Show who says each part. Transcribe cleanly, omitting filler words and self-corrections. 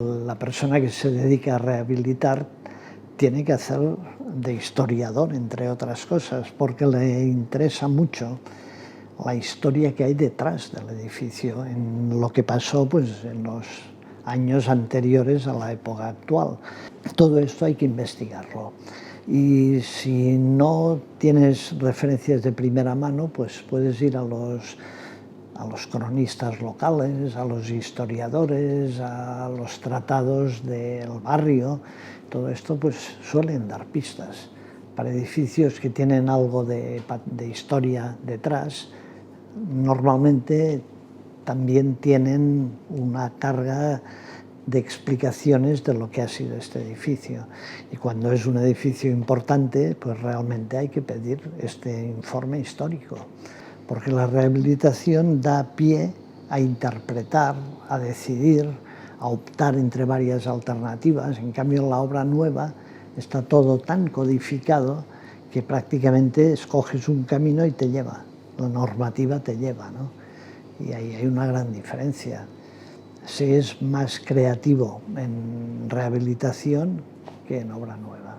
Speaker 1: La persona que se dedica a rehabilitar tiene que hacer de historiador, entre otras cosas, porque le interesa mucho la historia que hay detrás del edificio, en lo que pasó pues, en los años anteriores a la época actual. Todo esto hay que investigarlo. Y si no tienes referencias de primera mano, pues puedes ir a los cronistas locales, a los historiadores, a los tratados del barrio. Todo esto pues suelen dar pistas. Para edificios que tienen algo de historia detrás, normalmente también tienen una carga de explicaciones de lo que ha sido este edificio. Y cuando es un edificio importante, pues realmente hay que pedir este informe histórico, porque la rehabilitación da pie a interpretar, a decidir, a optar entre varias alternativas. En cambio, en la obra nueva está todo tan codificado que prácticamente escoges un camino y te lleva, la normativa te lleva, ¿no? Y ahí hay una gran diferencia. Se es más creativo en rehabilitación que en obra nueva.